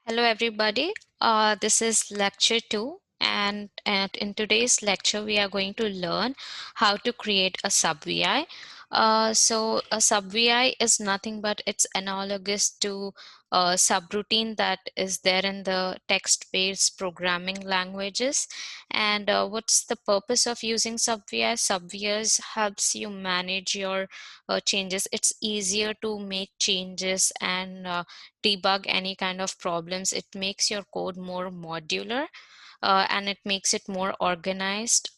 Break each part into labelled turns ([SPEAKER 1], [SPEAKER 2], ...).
[SPEAKER 1] Hello, everybody. This is lecture 2, and in today's lecture, we are going to learn how to create a subVI. So a subVI is nothing but it's analogous to a subroutine that is there in the text-based programming languages. And what's the purpose of using subVI? subVIs helps you manage your changes. It's easier to make changes and debug any kind of problems. It makes your code more modular and it makes it more organized.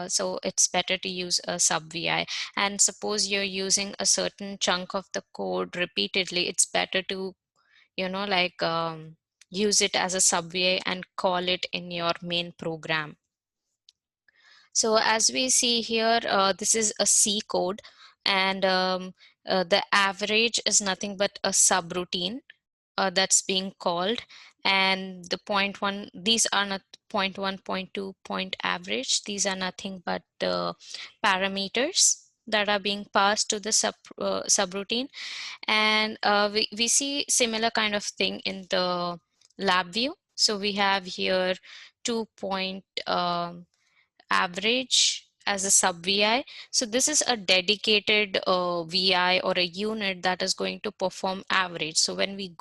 [SPEAKER 1] So it's better to use a subVI. And suppose you're using a certain chunk of the code repeatedly, it's better to, use it as a subVI and call it in your main program. So as we see here, this is a C code, and the average is nothing but a subroutine that's being called, and the point one, these are not point one, point two, point average. These are nothing but parameters that are being passed to the subroutine. And we see similar kind of thing in the lab view. So we have here 2 point average as a sub VI. So this is a dedicated VI or a unit that is going to perform average. So when we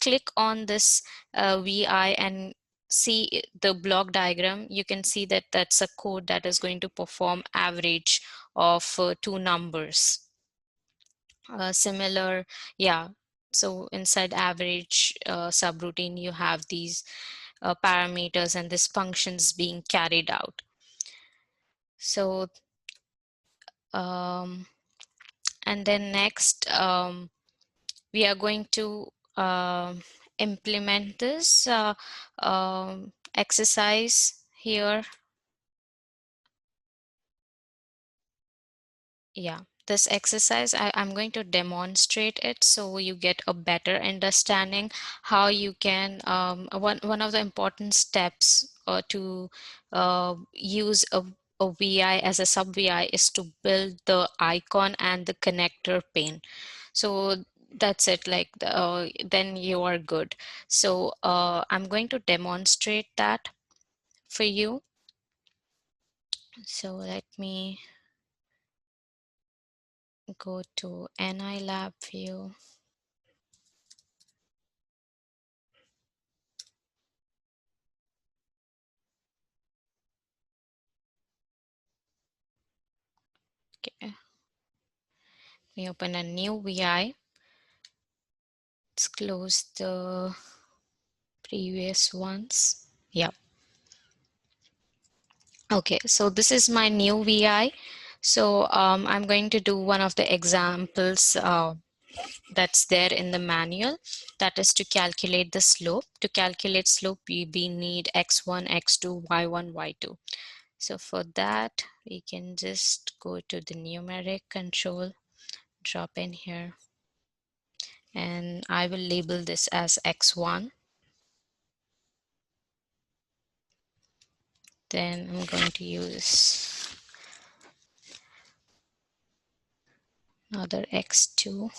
[SPEAKER 1] click on this VI and see the block diagram, you can see that that's a code that is going to perform average of two numbers. Similar, yeah. So inside average subroutine, you have these parameters and these functions being carried out. So and then next we are going to implement this exercise here. Yeah, this exercise, I'm going to demonstrate it so you get a better understanding how you can, one of the important steps to use a VI as a sub VI is to build the icon and the connector pane. So that's it, like then you are good. So I'm going to demonstrate that for you. So let me go to NI lab view. Okay. We open a new VI. Let's close the previous ones. Yeah. Okay, so this is my new VI. So I'm going to do one of the examples that's there in the manual. That is to calculate the slope. To calculate slope, we need x1, x2, y1, y2. So for that, we can just go to the numeric control, drop in here, and I will label this as x1. Then I'm going to use another x2.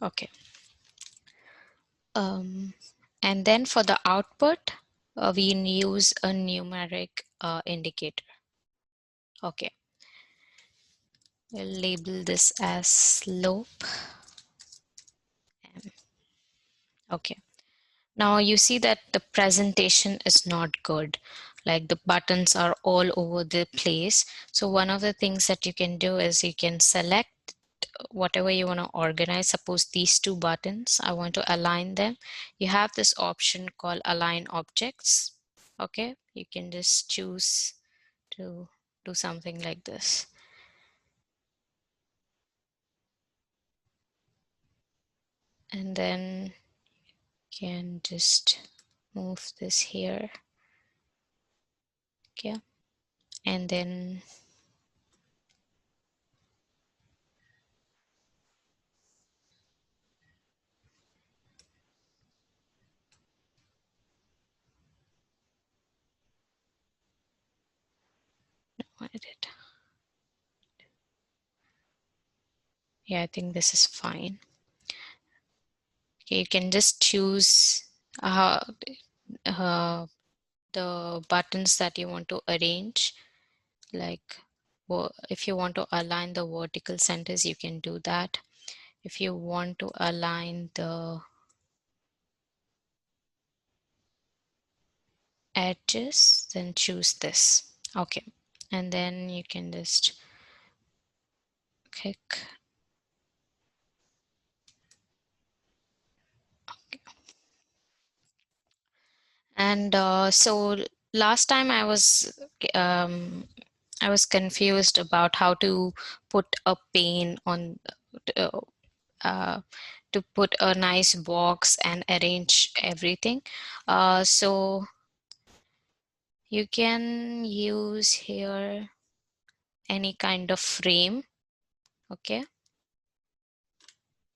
[SPEAKER 1] Okay. And then for the output, we use a numeric indicator. Okay. We'll label this as slope. Okay. Now you see that the presentation is not good. Like the buttons are all over the place. So one of the things that you can do is you can select whatever you want to organize. Suppose these two buttons, I want to align them. You have this option called align objects. Okay, you can just choose to do something like this. And then you can just move this here. Okay, and then edit. Yeah, I think this is fine. Okay, you can just choose uh, the buttons that you want to arrange. Like, well, if you want to align the vertical centers, you can do that. If you want to align the edges, then choose this. Okay, and then you can just click. Okay. And so last time um, I was confused about how to put a pane on uh, uh, to put a nice box and arrange everything. So you can use here any kind of frame. Okay,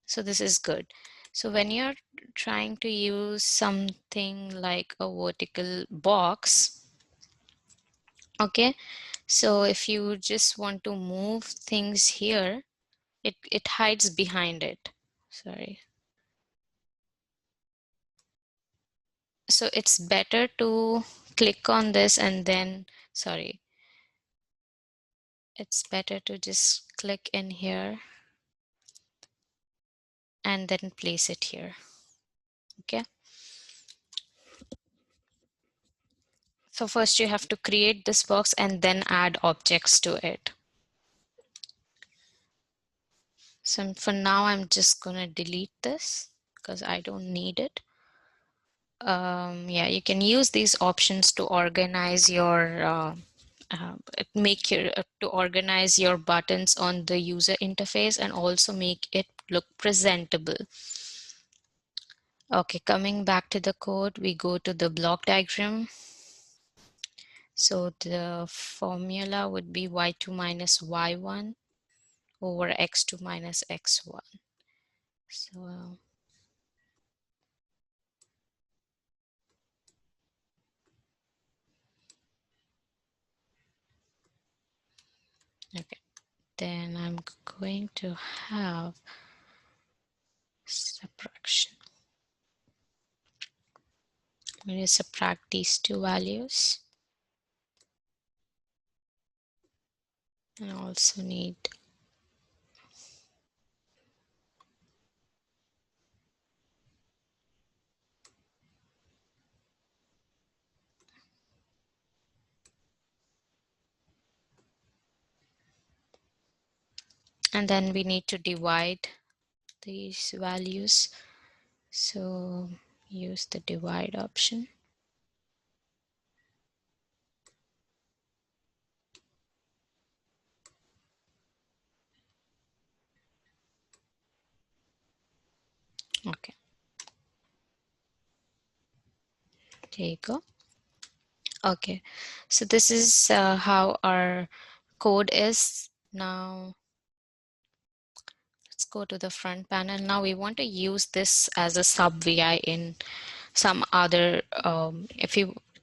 [SPEAKER 1] so this is good. So when you're trying to use something like a vertical box, okay, so if you just want to move things here, it hides behind it. Sorry. So it's better to click on this and then, sorry, it's better to just click in here and then place it here. Okay. So first you have to create this box and then add objects to it. So for now, I'm just gonna delete this because I don't need it. Yeah, you can use these options to organize your to organize your buttons on the user interface and also make it look presentable. Okay, coming back to the code, we go to the block diagram. So the formula would be y2 minus y1 over x2 minus x1. So okay, then I'm going to have subtraction. I'm going to subtract these two values and also need, and then we need to divide these values. So use the divide option. Okay, there you go. Okay, so this is how our code is. Now let's go to the front panel. Now we want to use this as a sub VI in some other, if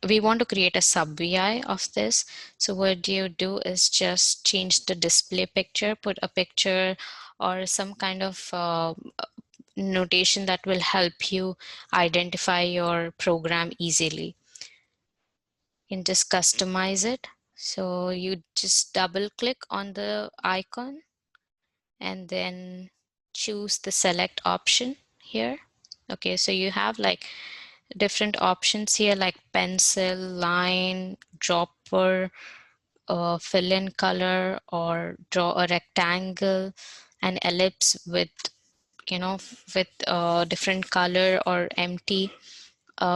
[SPEAKER 1] we want to create a sub VI of this. So what you do is just change the display picture, put a picture or some kind of notation that will help you identify your program easily. You can just customize it. So you just double click on the icon and then choose the select option here. Okay, so you have like different options here like pencil, line, dropper, fill in color, or draw a rectangle, an ellipse with, you know, with different color, or empty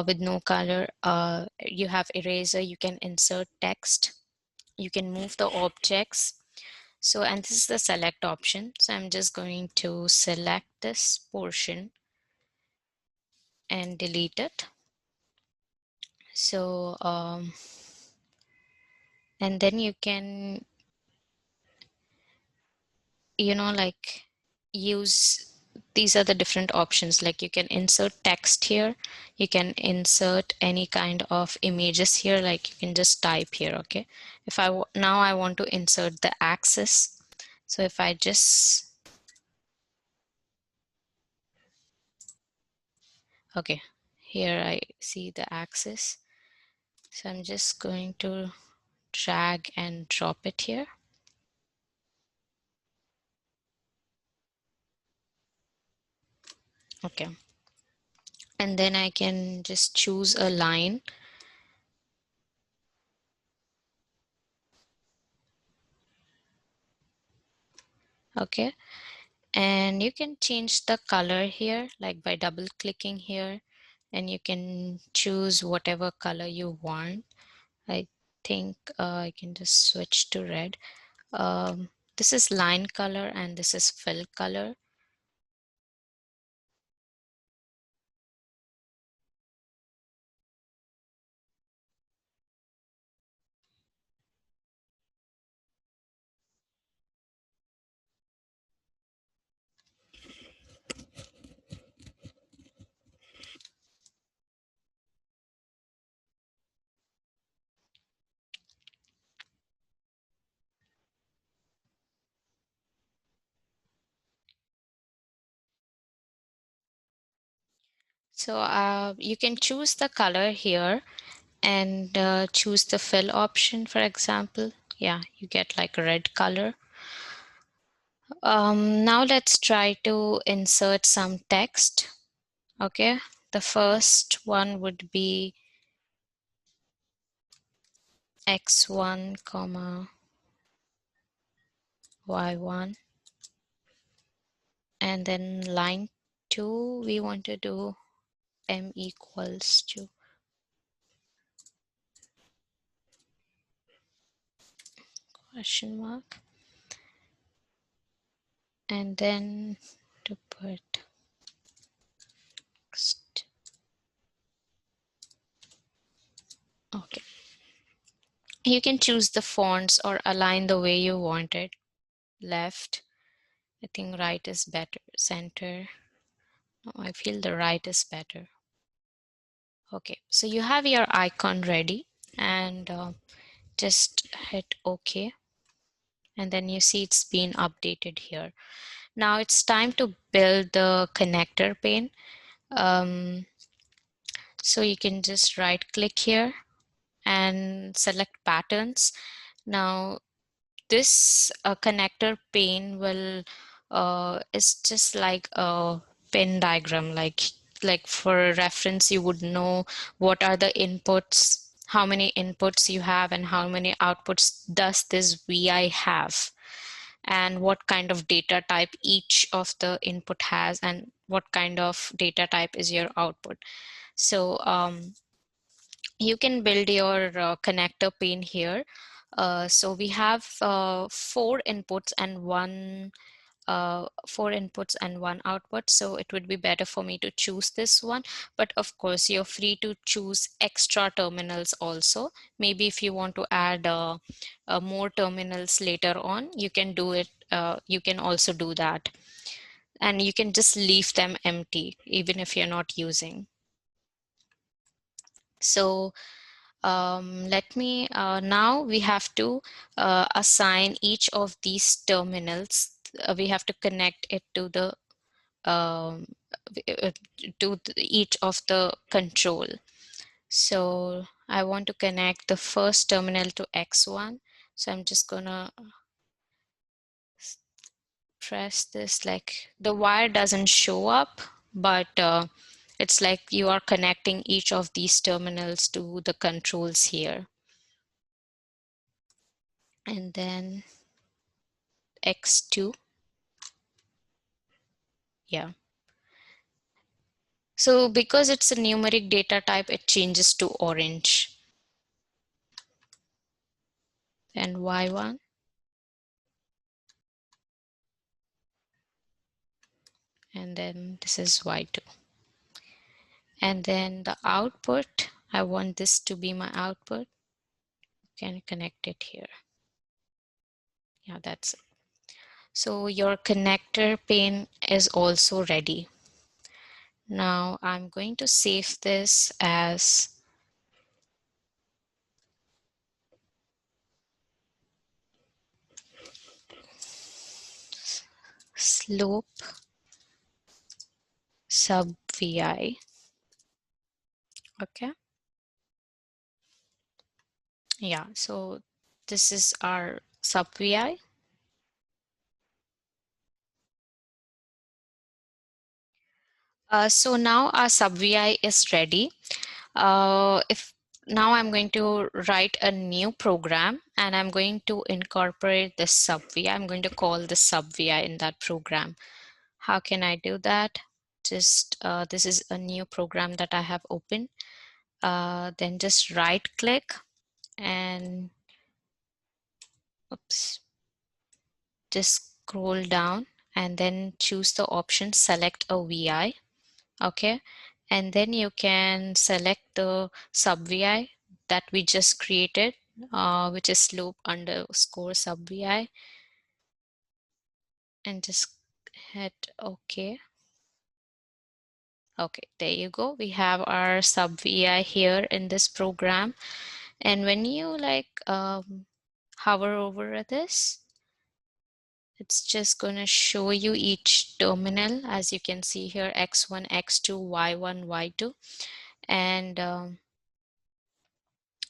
[SPEAKER 1] with no color. You have eraser, you can insert text, you can move the objects. So, and this is the select option. So I'm just going to select this portion and delete it. So, and then you can, you know, like use these are the different options. Like you can insert text here, you can insert any kind of images here, like you can just type here. Okay, if now I want to insert the axis, so if I just, okay, here I see the axis, so I'm just going to drag and drop it here. Okay, and then I can just choose a line. Okay, and you can change the color here, like by double clicking here, and you can choose whatever color you want. I think I can just switch to red. This is line color and this is fill color. So you can choose the color here and choose the fill option, for example. Yeah, you get like a red color. Now let's try to insert some text. Okay, the first one would be x1 comma y1, and then line 2 we want to do m equals to question mark, and then to put text. Okay, you can choose the fonts or align the way you want it. Left, I think right is better. Center, no, I feel the right is better. Okay, so you have your icon ready, and just hit OK, and then you see it's been updated here. Now it's time to build the connector pane. So you can just right click here and select patterns. Now this connector pane will is just like a Venn diagram, like for reference you would know what are the inputs, how many inputs you have and how many outputs does this VI have, and what kind of data type each of the input has and what kind of data type is your output. So you can build your connector pane here. So we have four inputs and one output, so it would be better for me to choose this one, but of course you're free to choose extra terminals also. Maybe if you want to add more terminals later on, you can do it. You can also do that, and you can just leave them empty even if you're not using. So let me now we have to assign each of these terminals. We have to connect it to the um, uh, each of the control. So I want to connect the first terminal to X1. So I'm just gonna press this, like the wire doesn't show up, but it's like you are connecting each of these terminals to the controls here. And then X2, yeah. So because it's a numeric data type, it changes to orange. And Y1, and then this is Y2. And then the output, I want this to be my output. Can connect it here. Yeah, that's it. So your connector pane is also ready. Now I'm going to save this as slope subVI. Okay. Yeah, so this is our subVI. So now our subVI is ready. If now I'm going to write a new program and I'm going to incorporate this subVI. I'm going to call the subVI in that program. How can I do that? Just this is a new program that I have opened. Then just right click and oops, just scroll down and then choose the option select a VI. Okay, and then you can select the subVI that we just created, which is slope underscore subVI, and just hit OK. Okay, there you go. We have our subVI here in this program. And when you hover over this, it's just going to show you each terminal, as you can see here, X1, X2, Y1, Y2. And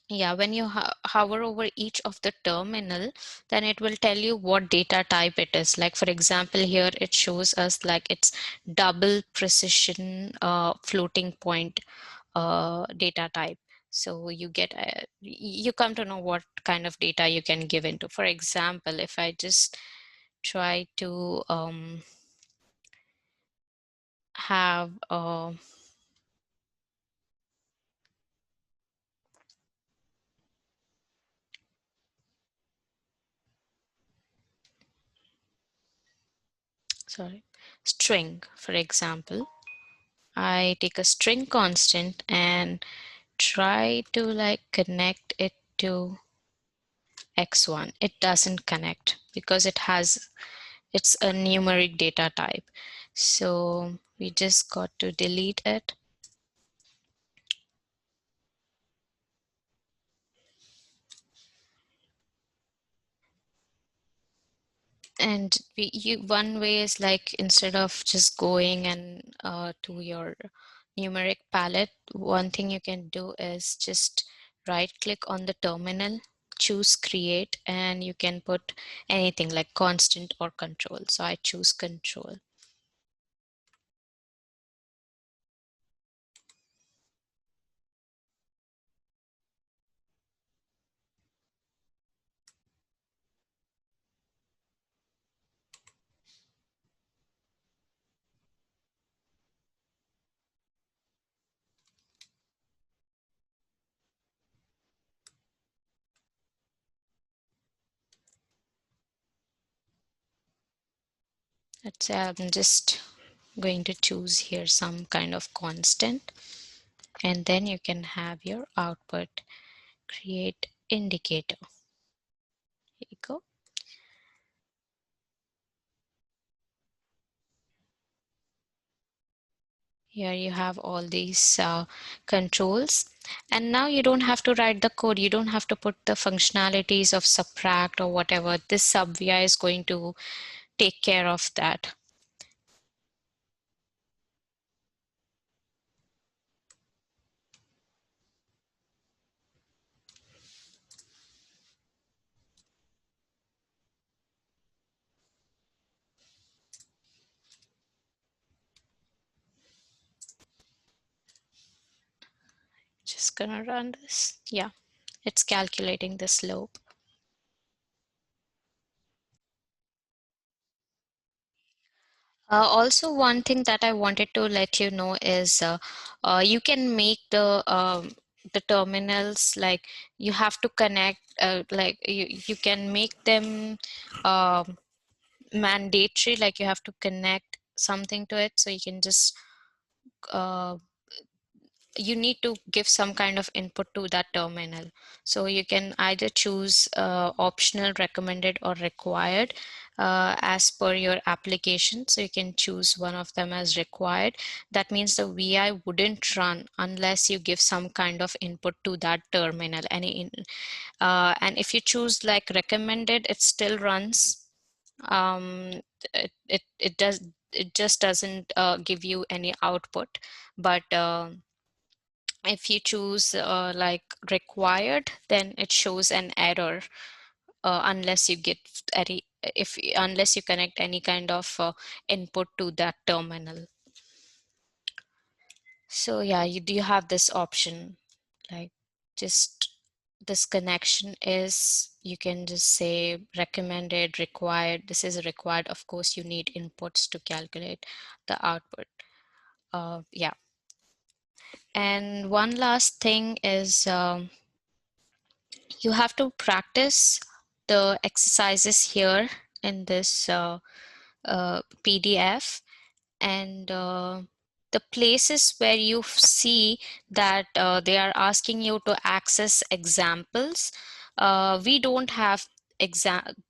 [SPEAKER 1] yeah, when you hover over each of the terminal, then it will tell you what data type it is. Like for example, here it shows us like it's double precision floating point data type. So you get you come to know what kind of data you can give into. For example, if I just try to have sorry, string, for example, I take a string constant and try to like connect it to x1. It doesn't connect because it's a numeric data type. So we just got to delete it. And one way is like instead of just going and to your numeric palette, one thing you can do is just right click on the terminal, choose create, and you can put anything like constant or control. So I choose control. Let's say I'm just going to choose here some kind of constant, and then you can have your output create indicator. Here you go. Here you have all these controls, and now you don't have to write the code. You don't have to put the functionalities of subtract or whatever. This subVI is going to take care of that. Just gonna run this. Yeah, it's calculating the slope. Also, one thing that I wanted to let you know is you can make the terminals like you have to connect like you can make them mandatory, like you have to connect something to it. So you can just uh, you need to give some kind of input to that terminal. So you can either choose optional, recommended, or required. as per your application. So you can choose one of them as required. That means the VI wouldn't run unless you give some kind of input to that terminal. And if you choose like recommended, it still runs. It just doesn't give you any output. But if you choose like required, then it shows an error unless you get any, if unless you connect any kind of input to that terminal. So yeah, you do have this option, like just this connection is, you can just say recommended, required. This is required. Of course, you need inputs to calculate the output. Yeah. And one last thing is you have to practice the exercises here in this PDF, and the places where you see that they are asking you to access examples. We don't have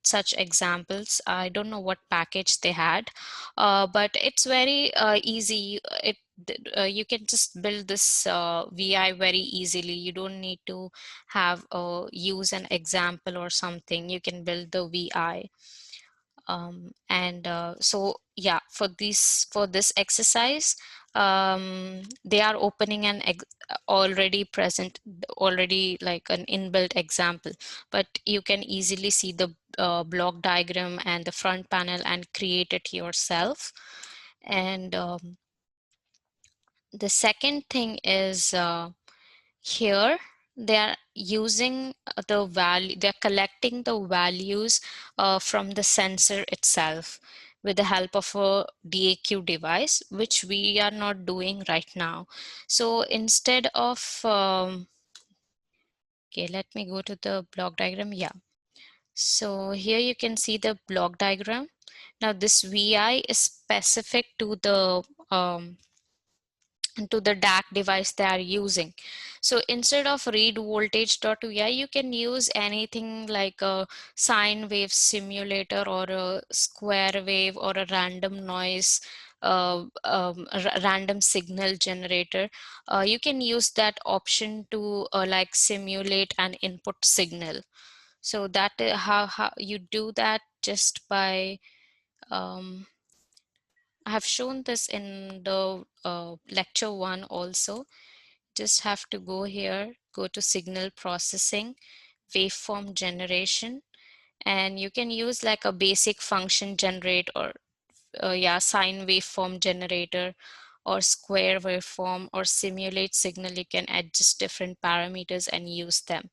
[SPEAKER 1] such examples. I don't know what package they had, but it's very easy. You can just build this VI very easily. You don't need to have use an example or something. You can build the VI. And so yeah, for this exercise, they are opening an already like an inbuilt example, but you can easily see the block diagram and the front panel and create it yourself. And the second thing is here they are using the value, they're collecting the values from the sensor itself with the help of a DAQ device, which we are not doing right now. So instead of okay, let me go to the block diagram. Yeah, so here you can see the block diagram. Now this VI is specific to the DAC device they are using. So instead of read voltage.vi, you can use anything like a sine wave simulator or a square wave or a random noise, random signal generator. You can use that option to like simulate an input signal. So that how you do that just by I have shown this in the lecture 1 also. Just have to go here, go to signal processing, waveform generation, and you can use like a basic function generate or yeah, sine waveform generator or square waveform or simulate signal. You can adjust different parameters and use them.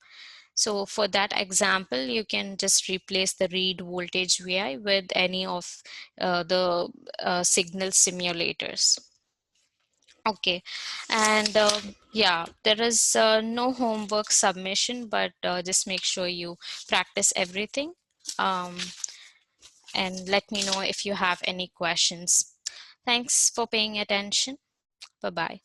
[SPEAKER 1] So for that example, you can just replace the read voltage VI with any of the signal simulators. Okay, and yeah, there is no homework submission, but just make sure you practice everything. Um, and let me know if you have any questions. Thanks for paying attention. Bye-bye.